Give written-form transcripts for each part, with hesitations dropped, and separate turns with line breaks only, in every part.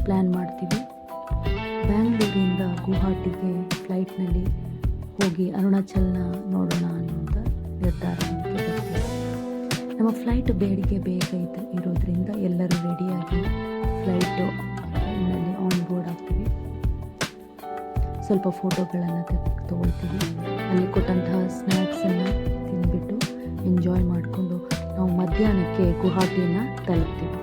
Plan ಮಾಡ್ತೀವಿ. ಬ್ಯಾಂಗ್ಳೂರಿಂದ ಗುವಾಹಟಿಗೆ ಫ್ಲೈಟ್ನಲ್ಲಿ ಹೋಗಿ ಅರುಣಾಚಲ್ನ ನೋಡೋಣ ಅನ್ನೋಂಥ ನಿರ್ಧಾರಕ್ಕೆ ಬರ್ತೀವಿ. ನಮ್ಮ ಫ್ಲೈಟ್ ಬೇಗ ಇರೋದ್ರಿಂದ ಎಲ್ಲರೂ ರೆಡಿಯಾಗಿ ಫ್ಲೈಟ್ನಲ್ಲಿ ಆನ್ ಬೋರ್ಡ್ ಆಗ್ತೀವಿ. ಸ್ವಲ್ಪ ಫೋಟೋಗಳನ್ನು ತೊಗೊಳ್ತೀವಿ. ಅಲ್ಲಿ ಕೊಟ್ಟಂತಹ ಸ್ನ್ಯಾಕ್ಸನ್ನು ತಿಂದುಬಿಟ್ಟು ಎಂಜಾಯ್ ಮಾಡಿಕೊಂಡು ನಾವು ಮಧ್ಯಾಹ್ನಕ್ಕೆ ಗುವಾಹಟಿನ ತಲುಪ್ತೀವಿ.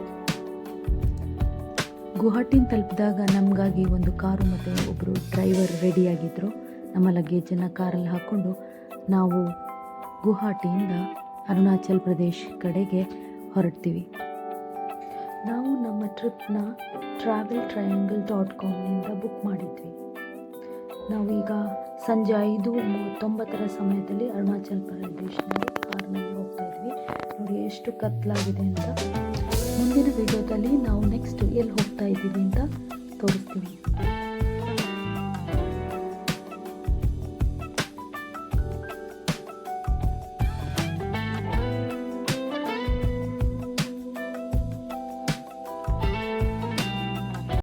ಗುವಾಹಟಿನ ತಲುಪಿದಾಗ ನಮಗಾಗಿ ಒಂದು ಕಾರು ಮತ್ತು ಒಬ್ಬರು ಡ್ರೈವರ್ ರೆಡಿಯಾಗಿದ್ದರು. ನಮ್ಮ ಲಗೇಜನ್ನು ಕಾರಲ್ಲಿ ಹಾಕ್ಕೊಂಡು ನಾವು ಗುವಾಹಟಿಯಿಂದ ಅರುಣಾಚಲ್ ಪ್ರದೇಶ್ ಕಡೆಗೆ ಹೊರಡ್ತೀವಿ. ನಾವು ನಮ್ಮ ಟ್ರಿಪ್ನ traveltriangle.comನಿಂದ ಬುಕ್ ಮಾಡಿದ್ವಿ. ನಾವೀಗ ಸಂಜೆ 5:39 ಸಮಯದಲ್ಲಿ ಅರುಣಾಚಲ್ ಪ್ರದೇಶದಲ್ಲಿ ಕಾರ್ನಲ್ಲಿ ಹೋಗ್ತಾ ಇದ್ವಿ. ನೋಡಿ ಎಷ್ಟು ಕತ್ತಲಾಗಿದೆ ಅಂತ. ಮುಂದಿನ ವಿಡಿಯೋದಲ್ಲಿ ನಾವು ನೆಕ್ಸ್ಟ್ ಎಲ್ಲಿ ಹೋಗ್ತಾ ಇದ್ದೀವಿ ಅಂತ ತೋರಿಸ್ತೀವಿ.